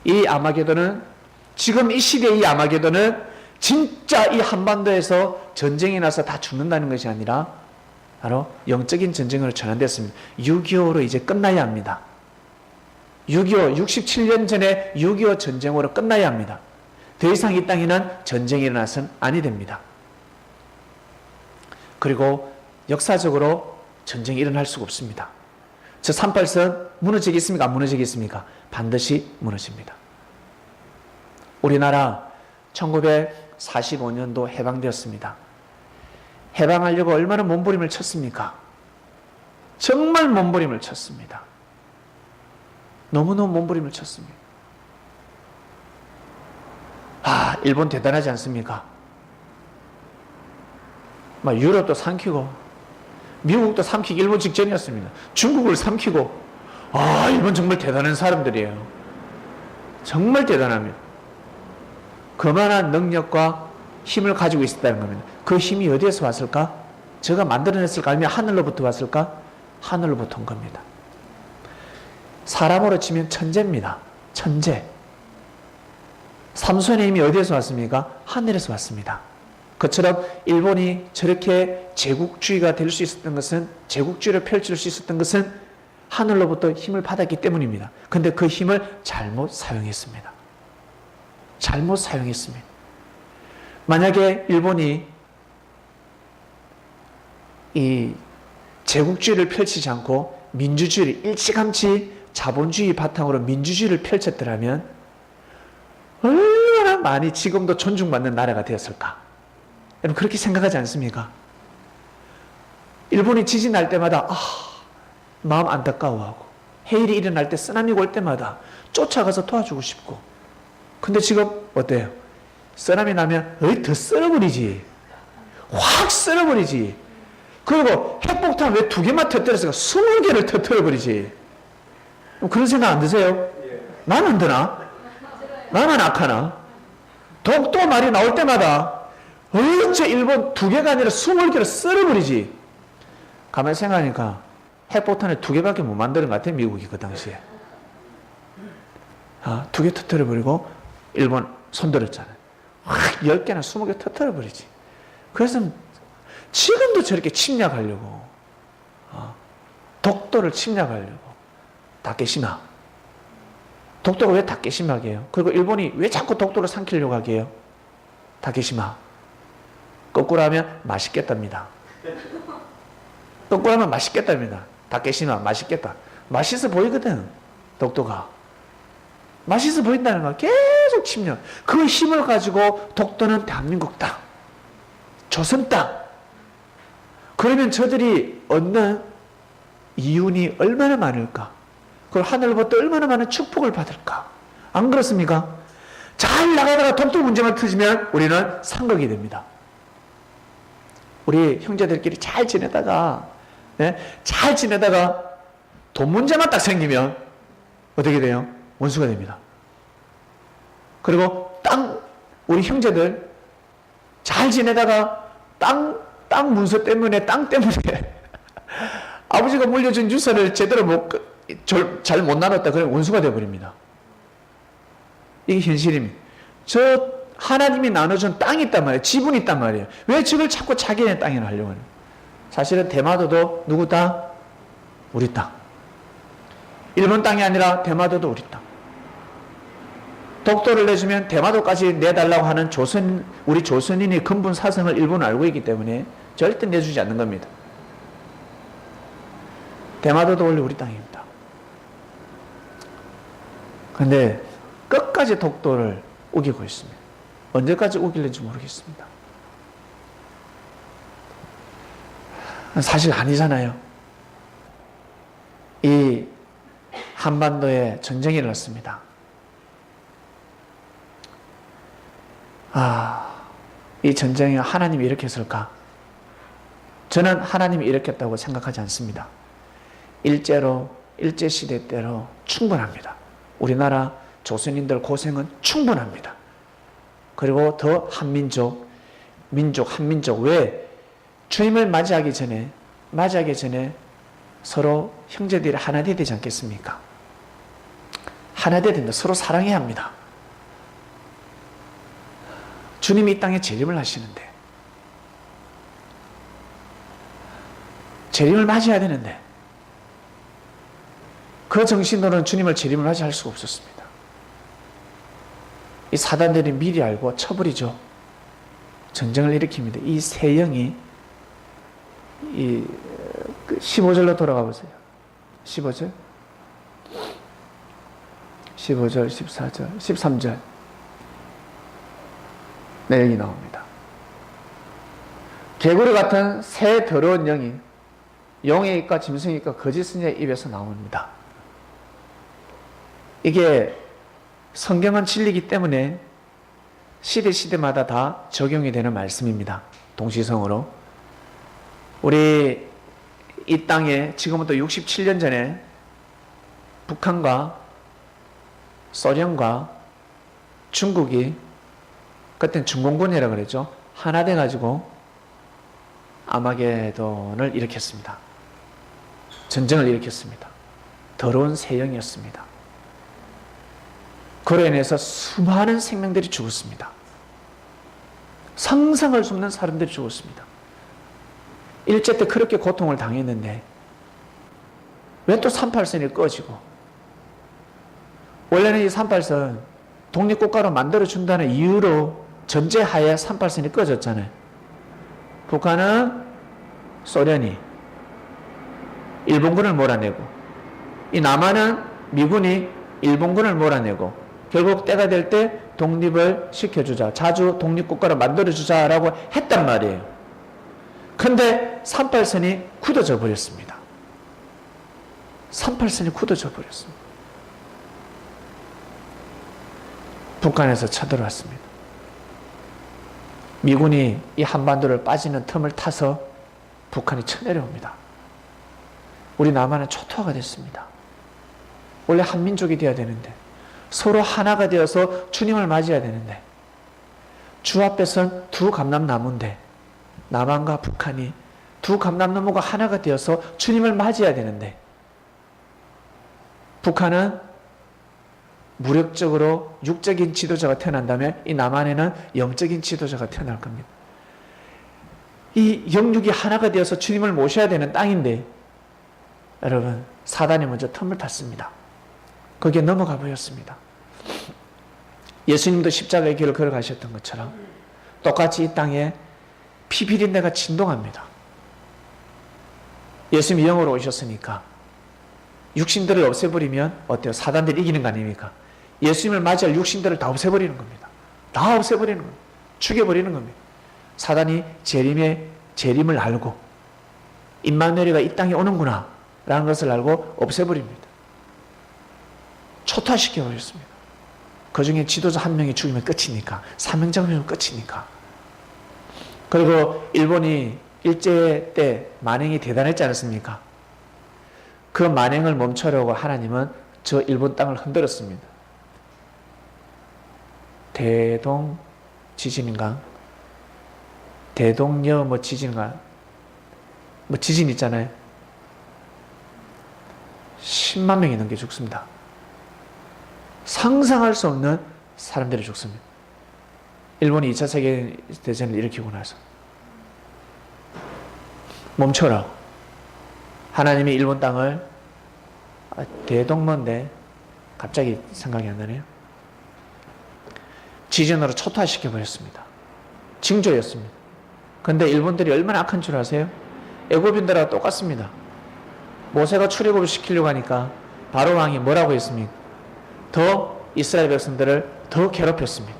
이 아마게돈은, 지금 이 시대의 이 아마게돈은 진짜 이 한반도에서 전쟁이 나서 다 죽는다는 것이 아니라 바로 영적인 전쟁으로 전환됐습니다. 6.25로 이제 끝나야 합니다. 6.25, 67년 전에 6.25 전쟁으로 끝나야 합니다. 더 이상 이 땅에는 전쟁이 일어나서는 아니 됩니다. 그리고 역사적으로 전쟁이 일어날 수가 없습니다. 저 38선 무너지겠습니까? 안 무너지겠습니까? 반드시 무너집니다. 우리나라 1945년도 해방되었습니다. 해방하려고 얼마나 몸부림을 쳤습니까? 정말 몸부림을 쳤습니다. 너무너무 몸부림을 쳤습니다. 아, 일본 대단하지 않습니까? 막 유럽도 삼키고 미국도 삼키기 일본 직전이었습니다. 중국을 삼키고, 아, 일본 정말 대단한 사람들이에요. 정말 대단합니다. 그만한 능력과 힘을 가지고 있었다는 겁니다. 그 힘이 어디에서 왔을까? 제가 만들어냈을까? 아니면 하늘로부터 왔을까? 하늘로부터 온 겁니다. 사람으로 치면 천재입니다. 천재. 삼손의 힘이 어디에서 왔습니까? 하늘에서 왔습니다. 그처럼 일본이 저렇게 제국주의가 될 수 있었던 것은, 제국주의를 펼칠 수 있었던 것은 하늘로부터 힘을 받았기 때문입니다. 근데 그 힘을 잘못 사용했습니다. 잘못 사용했습니다. 만약에 일본이 이 제국주의를 펼치지 않고 민주주의를 일찌감치 자본주의 바탕으로 민주주의를 펼쳤더라면 얼마나 많이 지금도 존중받는 나라가 되었을까? 여러분 그렇게 생각하지 않습니까? 일본이 지진 날 때마다 마음 안타까워하고, 해일이 일어날 때, 쓰나미가 올 때마다 쫓아가서 도와주고 싶고, 근데 지금 어때요? 쓰나미 나면 더 썰어버리지. 확 썰어버리지. 그리고 핵폭탄 왜 2개만 터뜨렸을까? 20개를 터뜨려버리지. 그런 생각 안 드세요? 나는 안 드나? 나만 악하나? 독도 말이 나올 때마다 어째 일본 2개가 아니라 20개를 썰어버리지. 가만히 생각하니까 핵폭탄을 2개밖에 못 만드는 것 같아, 미국이 그 당시에. 2개 터뜨려버리고 일본 손들었잖아요. 확 10개나 20개 터뜨려버리지. 그래서 지금도 저렇게 침략하려고, 독도를 침략하려고, 다케시마. 독도가 왜 다케시마게 해요? 그리고 일본이 왜 자꾸 독도를 삼키려고 하게 해요? 다케시마. 거꾸로 하면 맛있겠답니다. 거꾸로 하면 맛있겠답니다. 다케시마 맛있겠다. 맛있어 보이거든, 독도가. 맛있어 보인다는 거야. 계속 침략. 그 힘을 가지고 독도는 대한민국 땅, 조선 땅. 그러면 저들이 얻는 이윤이 얼마나 많을까? 그리고 하늘로부터 얼마나 많은 축복을 받을까? 안 그렇습니까? 잘 나가다가 독도 문제만 터지면 우리는 상극이 됩니다. 우리 형제들끼리 잘 지내다가 잘 지내다가 돈 문제만 딱 생기면 어떻게 돼요? 원수가 됩니다. 그리고 우리 형제들 잘 지내다가 땅 문서 때문에, 땅 때문에 아버지가 물려준 유산을 제대로 잘 못 나눴다. 그러면 원수가 되어버립니다. 이게 현실입니다. 저 하나님이 나눠준 땅이 있단 말이에요. 지분이 있단 말이에요. 왜 저걸 자꾸 자기네 땅이라 하려고 하는? 사실은 대마도도 누구 땅? 우리 땅. 일본 땅이 아니라 대마도도 우리 땅. 독도를 내주면 대마도까지 내달라고 하는 우리 조선인이 근본 사성을 일본은 알고 있기 때문에 절대 내주지 않는 겁니다. 대마도도 원래 우리 땅입니다. 그런데 끝까지 독도를 우기고 있습니다. 언제까지 우길는지 모르겠습니다. 사실 아니잖아요. 이 한반도에 전쟁이 일어났습니다. 이 전쟁이 하나님이 일으켰을까? 저는 하나님이 일으켰다고 생각하지 않습니다. 일제시대 때로 충분합니다. 우리나라 조선인들 고생은 충분합니다. 그리고 더 한민족, 왜 주님을 맞이하기 전에 서로 형제들이 하나 되어야 되지 않겠습니까? 하나 되어야 된다. 서로 사랑해야 합니다. 주님이 이 땅에 재림을 하시는데, 재림을 맞이해야 되는데, 그 정신으로는 주님을 재림을 맞이할 수가 없었습니다. 이 사단들이 미리 알고 쳐버리죠. 전쟁을 일으킵니다. 이 세 영이 15절로 돌아가 보세요. 15절, 14절, 13절. 네, 여기 나옵니다. 개구리 같은 새 더러운 영이 용의 입과 짐승의 입과 거짓 선지자의 입에서 나옵니다. 이게 성경은 진리이기 때문에 시대마다 다 적용이 되는 말씀입니다. 동시성으로. 우리 이 땅에 지금부터 67년 전에 북한과 소련과 중국이, 그때는 중공군이라고 그랬죠. 하나 돼가지고 아마게돈을 일으켰습니다. 전쟁을 일으켰습니다. 더러운 새 영이었습니다. 그로 인해서 수많은 생명들이 죽었습니다. 상상할 수 없는 사람들이 죽었습니다. 일제 때 그렇게 고통을 당했는데 왜 또 38선이 꺼지고, 원래는 이 38선 독립국가로 만들어준다는 이유로 전제하에 38선이 꺼졌잖아요. 북한은 소련이 일본군을 몰아내고, 이 남한은 미군이 일본군을 몰아내고, 결국 때가 될 때 독립을 시켜주자, 자주 독립국가로 만들어주자라고 했단 말이에요. 근데 38선이 굳어져 버렸습니다. 38선이 굳어져 버렸습니다. 북한에서 쳐들어왔습니다. 미군이 이 한반도를 빠지는 틈을 타서 북한이 쳐내려옵니다. 우리 남한은 초토화가 됐습니다. 원래 한민족이 되어야 되는데, 서로 하나가 되어서 주님을 맞이해야 되는데, 주 앞에선 두 감람나무인데 남한과 북한이 두 감람나무가 하나가 되어서 주님을 맞이해야 되는데, 북한은 무력적으로 육적인 지도자가 태어난다면 이 남한에는 영적인 지도자가 태어날 겁니다. 이 영육이 하나가 되어서 주님을 모셔야 되는 땅인데, 여러분, 사단이 먼저 틈을 탔습니다. 거기에 넘어가 버렸습니다. 예수님도 십자가의 길을 걸어가셨던 것처럼 똑같이 이 땅에 피비린내가 진동합니다. 예수님이 영으로 오셨으니까 육신들을 없애버리면 어때요? 사단들이 이기는 거 아닙니까? 예수님을 맞이할 육신들을 다 없애버리는 겁니다. 다 없애버리는 겁니다. 죽여버리는 겁니다. 사단이 재림을 알고 임마누엘이 이 땅에 오는구나 라는 것을 알고 없애버립니다. 초토화시켜버렸습니다. 그 중에 지도자 한 명이 죽으면 끝이니까, 사명장이면 끝이니까. 그리고 일본이 일제 때 만행이 대단했지 않았습니까? 그 만행을 멈추려고 하나님은 저 일본 땅을 흔들었습니다. 대동 지진인가? 대동여 뭐 지진인가? 뭐 지진 있잖아요. 10만 명이 넘게 죽습니다. 상상할 수 없는 사람들이 죽습니다. 일본이 2차 세계대전을 일으키고 나서 멈춰라. 하나님이 일본 땅을 대동먼데 갑자기 생각이 안 나네요. 지진으로 초토화시켜 버렸습니다. 징조였습니다. 그런데 일본들이 얼마나 악한 줄 아세요? 애굽인들하고 똑같습니다. 모세가 출애굽을 시키려고 하니까 바로 왕이 뭐라고 했습니까? 더 이스라엘 백성들을 더 괴롭혔습니다.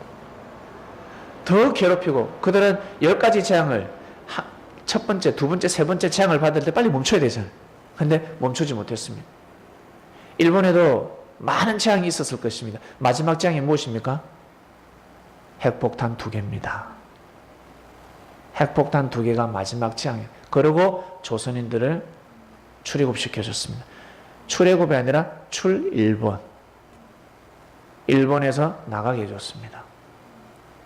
더 괴롭히고 그들은 10가지 재앙을 첫 번째, 두 번째, 세 번째 재앙을 받을 때 빨리 멈춰야 되잖아요. 근데 멈추지 못했습니다. 일본에도 많은 재앙이 있었을 것입니다. 마지막 재앙이 무엇입니까? 핵폭탄 2개입니다. 핵폭탄 2개가 마지막 재앙이에요. 그리고 조선인들을 출애굽시켜줬습니다. 출애굽이 아니라 출일본. 일본에서 나가게 해줬습니다.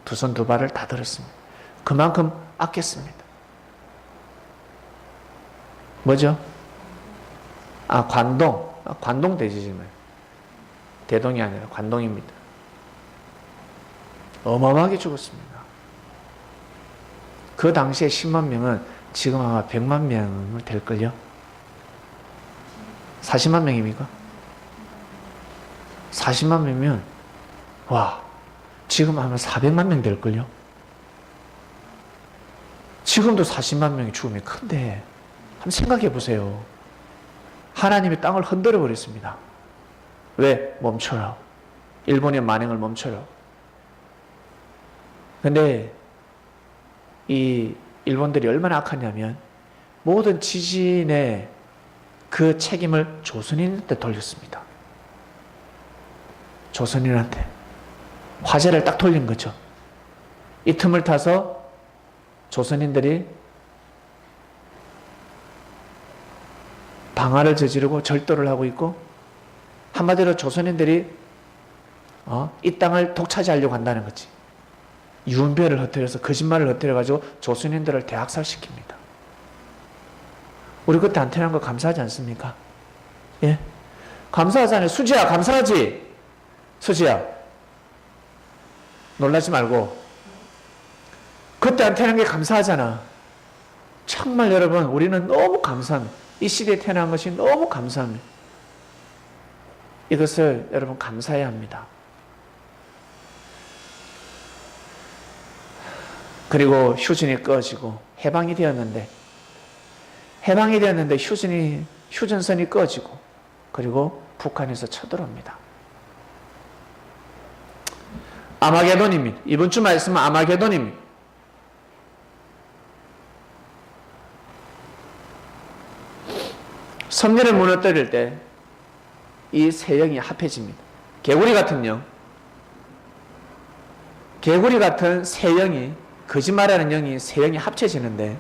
두 손 두 발을 다 들었습니다. 그만큼 아꼈습니다. 뭐죠? 관동. 관동 대지진을. 대동이 아니라 관동입니다. 어마어마하게 죽었습니다. 그 당시에 10만 명은 지금 아마 100만 명을 될걸요? 40만 명입니까? 40만 명이면 와, 지금 아마 400만 명 될걸요? 지금도 40만 명이 죽으면 큰데 한번 생각해 보세요. 하나님이 땅을 흔들어 버렸습니다. 왜? 멈춰라. 일본의 만행을 멈춰라. 근데 이 일본들이 얼마나 악하냐면 모든 지진의 그 책임을 조선인한테 돌렸습니다. 조선인한테 화제를 딱 돌린 거죠. 이 틈을 타서 조선인들이 방화를 저지르고 절도를 하고 있고, 한마디로 조선인들이 이 땅을 독차지하려고 한다는 거지. 유언비어를 흩뜨려서 거짓말을 흩뜨려가지고 조선인들을 대학살시킵니다. 우리 그때 안 태어난 거 감사하지 않습니까? 예? 감사하잖아요. 수지야, 감사하지? 수지야, 놀라지 말고. 그때 안 태어난 게 감사하잖아. 정말 여러분, 우리는 너무 감사합니다. 이 시대에 태어난 것이 너무 감사합니다. 이것을 여러분 감사해야 합니다. 그리고 휴전이 꺼지고 해방이 되었는데 휴전선이 꺼지고 그리고 북한에서 쳐들어옵니다. 아마게돈입니다. 이번 주 말씀은 아마게돈입니다. 섭리를 무너뜨릴 때 이 세 영이 합해집니다. 개구리 같은 영, 개구리 같은 세 영이, 거짓말하는 영이 세 영이 합쳐지는데,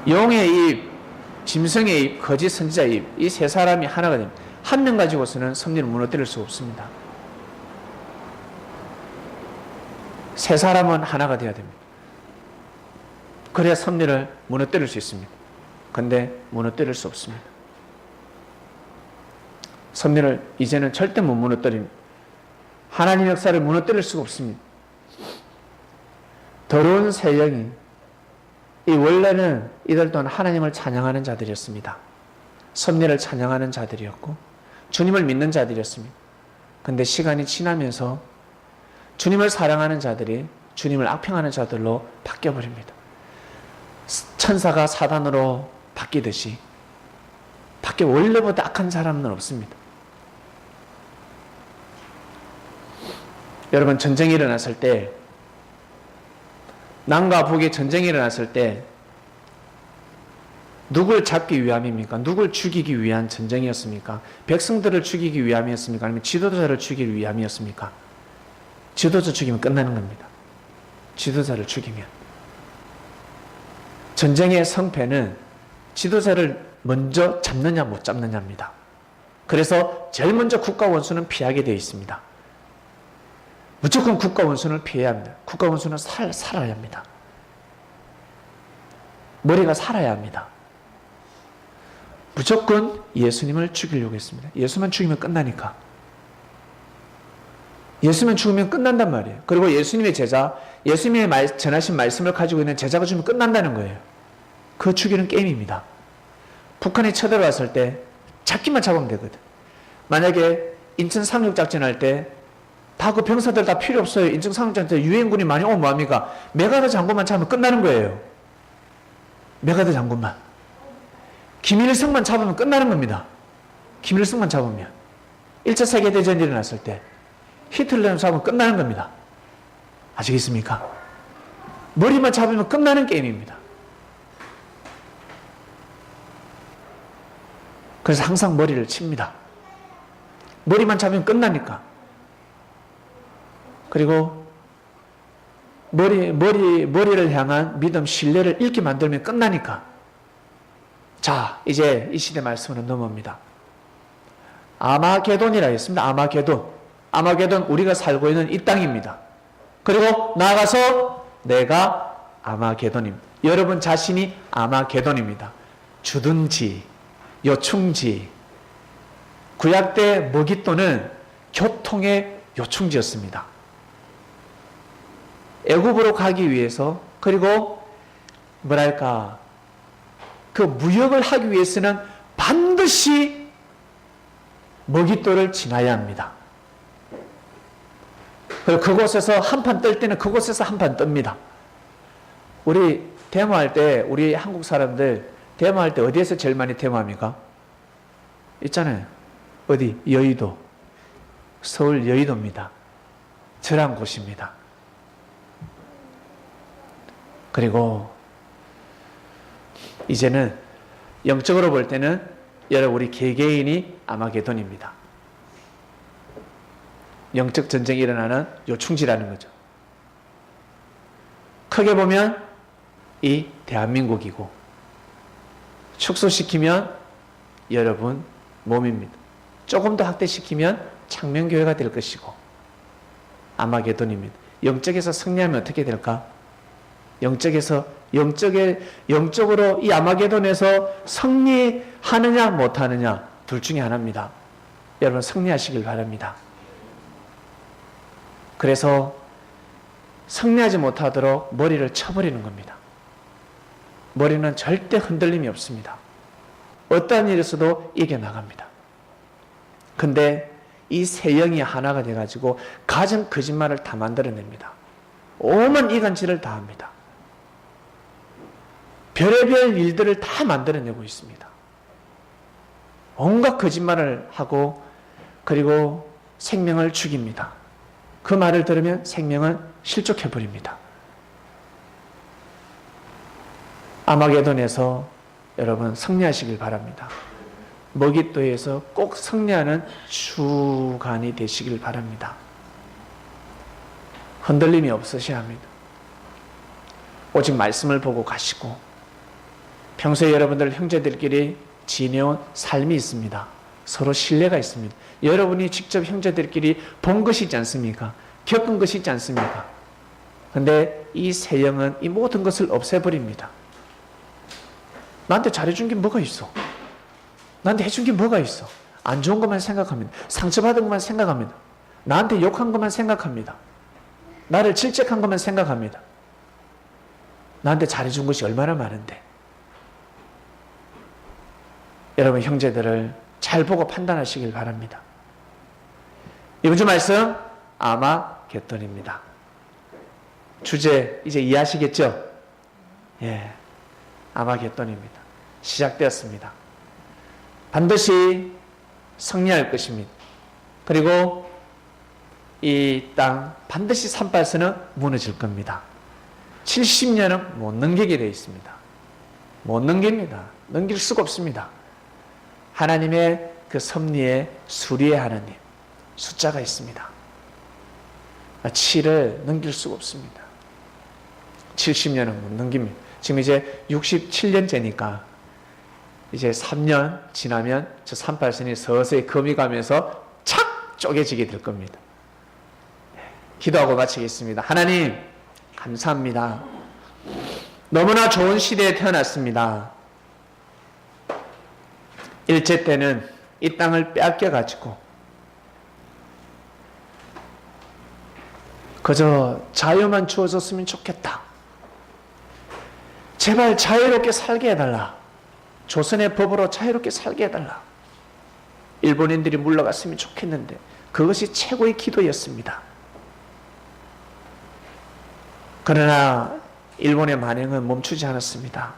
용의 입, 짐승의 입, 거짓 선지자의 입, 이 세 사람이 하나가 됩니다. 한 명 가지고서는 섭리를 무너뜨릴 수 없습니다. 세 사람은 하나가 되어야 됩니다. 그래야 섭리를 무너뜨릴 수 있습니다. 근데 무너뜨릴 수 없습니다. 섭리를 이제는 절대 못 무너뜨립니다. 하나님 역사를 무너뜨릴 수가 없습니다. 더러운 세 영이, 이 원래는 이들 또한 하나님을 찬양하는 자들이었습니다. 섭리를 찬양하는 자들이었고 주님을 믿는 자들이었습니다. 근데 시간이 지나면서 주님을 사랑하는 자들이 주님을 악평하는 자들로 바뀌어버립니다. 천사가 사단으로 바뀌듯이 원래보다 악한 사람은 없습니다. 여러분, 전쟁이 일어났을 때, 남과 북의 전쟁이 일어났을 때 누굴 잡기 위함입니까? 누굴 죽이기 위한 전쟁이었습니까? 백성들을 죽이기 위함이었습니까? 아니면 지도자를 죽이기 위함이었습니까? 지도자 죽이면 끝나는 겁니다. 지도자를 죽이면. 전쟁의 성패는 지도자를 먼저 잡느냐 못 잡느냐입니다. 그래서 제일 먼저 국가 원수는 피하게 되어 있습니다. 무조건 국가 원수는 피해야 합니다. 국가 원수는 살아야 합니다. 머리가 살아야 합니다. 무조건 예수님을 죽이려고 했습니다. 예수만 죽이면 끝나니까. 예수만 죽으면 끝난단 말이에요. 그리고 예수님의 제자, 예수님이 전하신 말씀을 가지고 있는 제자가 죽으면 끝난다는 거예요. 그거 죽이는 게임입니다. 북한이 쳐들어왔을 때 잡기만 잡으면 되거든. 만약에 인천 상륙작전 할 때 다 그 병사들 다 필요 없어요. 인천 상륙작전 때 유엔군이 많이 오면 뭐합니까? 메가더 장군만 잡으면 끝나는 거예요. 메가더 장군만. 김일성만 잡으면 끝나는 겁니다. 김일성만 잡으면. 1차 세계대전이 일어났을 때 히틀러만 잡으면 끝나는 겁니다. 아시겠습니까? 머리만 잡으면 끝나는 게임입니다. 그래서 항상 머리를 칩니다. 머리만 잡으면 끝나니까. 그리고 머리를 향한 믿음, 신뢰를 잃게 만들면 끝나니까. 자, 이제 이 시대 말씀으로 넘어옵니다. 아마게돈이라 했습니다. 아마게돈, 우리가 살고 있는 이 땅입니다. 그리고 나아가서 내가 아마게돈입니다. 여러분 자신이 아마게돈입니다. 주둔지, 요충지. 구약 때 머깃도는 교통의 요충지였습니다. 애굽으로 가기 위해서, 그리고 뭐랄까, 그 무역을 하기 위해서는 반드시 머깃도를 지나야 합니다. 그리고 그곳에서 한판 뜰 때는 그곳에서 한판 뜹니다. 우리 데모할 때, 우리 한국 사람들 데모할 때 어디에서 제일 많이 데모합니까? 있잖아요. 어디? 여의도. 서울 여의도입니다. 저런 곳입니다. 그리고 이제는 영적으로 볼 때는 여러분 우리 개개인이 아마게돈입니다. 영적 전쟁이 일어나는 요충지라는 거죠. 크게 보면 이 대한민국이고, 축소시키면 여러분 몸입니다. 조금 더 확대시키면 창명교회가 될 것이고, 아마게돈입니다. 영적에서 승리하면 어떻게 될까? 영적으로 이 아마게돈에서 승리하느냐 못하느냐 둘 중에 하나입니다. 여러분 승리하시길 바랍니다. 그래서 승리하지 못하도록 머리를 쳐버리는 겁니다. 머리는 절대 흔들림이 없습니다. 어떠한 일에서도 이겨나갑니다. 근데 이 세 영이 하나가 돼가지고 가장 거짓말을 다 만들어냅니다. 오만 이간질을 다 합니다. 별의별 일들을 다 만들어내고 있습니다. 온갖 거짓말을 하고, 그리고 생명을 죽입니다. 그 말을 들으면 생명은 실족해버립니다. 아마게돈에서 여러분 승리하시길 바랍니다. 머깃도에서 꼭 승리하는 주간이 되시길 바랍니다. 흔들림이 없으셔야 합니다. 오직 말씀을 보고 가시고, 평소에 여러분들 형제들끼리 지내온 삶이 있습니다. 서로 신뢰가 있습니다. 여러분이 직접 형제들끼리 본 것이 있지 않습니까? 겪은 것이 있지 않습니까? 근데 이 세 영은 이 모든 것을 없애버립니다. 나한테 잘해준 게 뭐가 있어? 나한테 해준 게 뭐가 있어? 안 좋은 것만 생각합니다. 상처받은 것만 생각합니다. 나한테 욕한 것만 생각합니다. 나를 질책한 것만 생각합니다. 나한테 잘해준 것이 얼마나 많은데. 여러분 형제들을 잘 보고 판단하시길 바랍니다. 이번 주 말씀 아마겟돈입니다. 주제 이제 이해하시겠죠? 예, 아마겟돈입니다. 시작되었습니다. 반드시 승리할 것입니다. 그리고 이 땅 반드시 산바에서는 무너질 겁니다. 70년은 못 넘기게 되어 있습니다. 못 넘깁니다. 넘길 수가 없습니다. 하나님의 그 섭리의 수리의 하나님, 숫자가 있습니다. 7을 넘길 수가 없습니다. 70년은 못 넘깁니다. 지금 이제 67년째니까 이제 3년 지나면 저 38선이 서서히 금이 가면서 착 쪼개지게 될 겁니다. 기도하고 마치겠습니다. 하나님 감사합니다. 너무나 좋은 시대에 태어났습니다. 일제 때는 이 땅을 빼앗겨가지고 그저 자유만 주어졌으면 좋겠다. 제발 자유롭게 살게 해달라. 조선의 법으로 자유롭게 살게 해달라. 일본인들이 물러갔으면 좋겠는데 그것이 최고의 기도였습니다. 그러나 일본의 만행은 멈추지 않았습니다.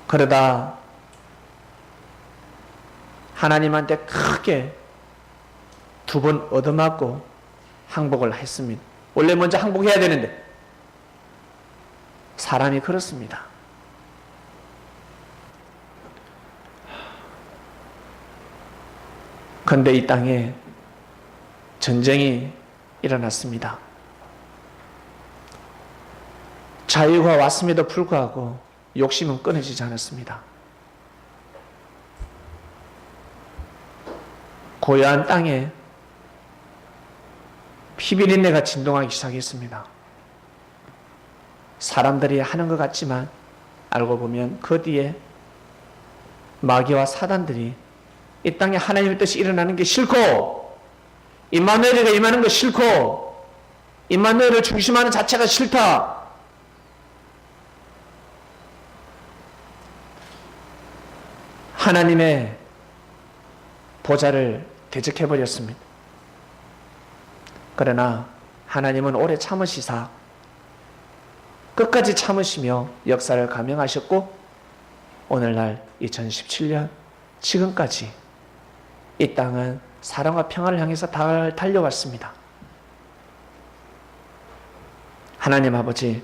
그러다 하나님한테 크게 2번 얻어맞고 항복을 했습니다. 원래 먼저 항복해야 되는데 사람이 그렇습니다. 그런데 이 땅에 전쟁이 일어났습니다. 자유가 왔음에도 불구하고 욕심은 끊어지지 않았습니다. 고요한 땅에 피비린내가 진동하기 시작했습니다. 사람들이 하는 것 같지만 알고 보면 그 뒤에 마귀와 사단들이 이 땅에 하나님의 뜻이 일어나는 게 싫고 임마누엘이가 임하는 거 싫고 임마누엘을 중심하는 자체가 싫다. 하나님의 보좌를 대적해버렸습니다. 그러나 하나님은 오래 참으시사 끝까지 참으시며 역사를 감행하셨고 오늘날 2017년 지금까지 이 땅은 사랑과 평화를 향해서 달려왔습니다. 하나님 아버지,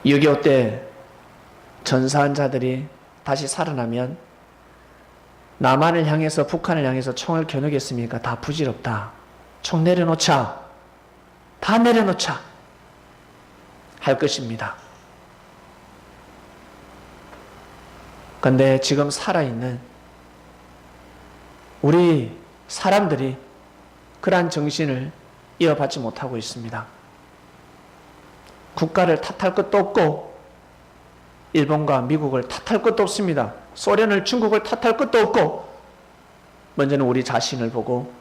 6.25 때 전사한 자들이 다시 살아나면 남한을 향해서 북한을 향해서 총을 겨누겠습니까? 다 부질없다. 총 내려놓자. 다 내려놓자. 할 것입니다. 그런데 지금 살아있는 우리 사람들이 그러한 정신을 이어받지 못하고 있습니다. 국가를 탓할 것도 없고 일본과 미국을 탓할 것도 없습니다. 소련을, 중국을 탓할 것도 없고 먼저는 우리 자신을 보고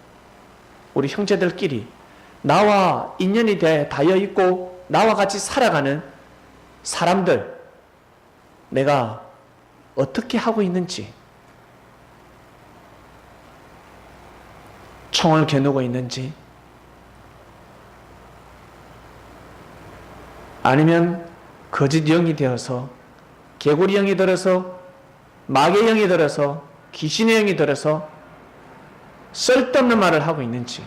우리 형제들끼리 나와 인연이 닿여 있고 나와 같이 살아가는 사람들, 내가 어떻게 하고 있는지, 총을 겨누고 있는지, 아니면 거짓 영이 되어서 개구리 영이 들어서 마귀의 영이 들어서 귀신의 영이 들어서 쓸데없는 말을 하고 있는지,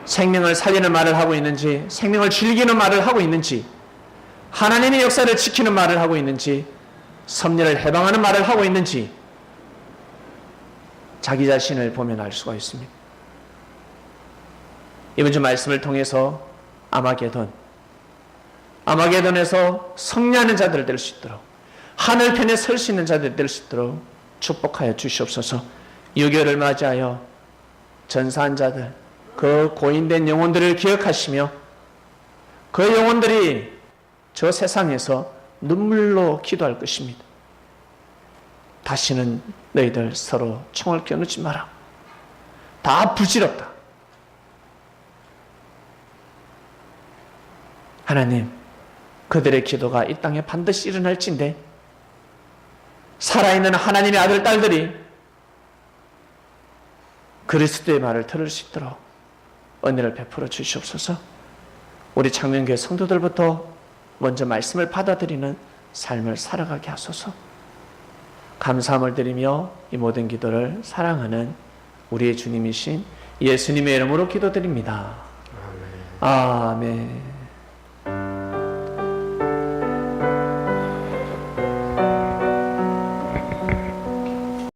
생명을 살리는 말을 하고 있는지, 생명을 즐기는 말을 하고 있는지, 하나님의 역사를 지키는 말을 하고 있는지, 섭리를 해방하는 말을 하고 있는지 자기 자신을 보면 알 수가 있습니다. 이번 주 말씀을 통해서 아마게돈에서 승리하는 자들 될 수 있도록, 하늘편에 설 수 있는 자들 될 수 있도록 축복하여 주시옵소서. 6.25를 맞이하여 전사한 자들, 그 고인된 영혼들을 기억하시며 그 영혼들이 저 세상에서 눈물로 기도할 것입니다. 다시는 너희들 서로 총을 겨누지 마라. 다 부질없다. 하나님, 그들의 기도가 이 땅에 반드시 일어날진데 살아있는 하나님의 아들, 딸들이 그리스도의 말을 들을 수 있도록 은혜를 베풀어 주시옵소서. 우리 창명교회 성도들부터 먼저 말씀을 받아들이는 삶을 살아가게 하소서. 감사함을 드리며 이 모든 기도를 사랑하는 우리의 주님이신 예수님의 이름으로 기도드립니다. 아멘. 아멘.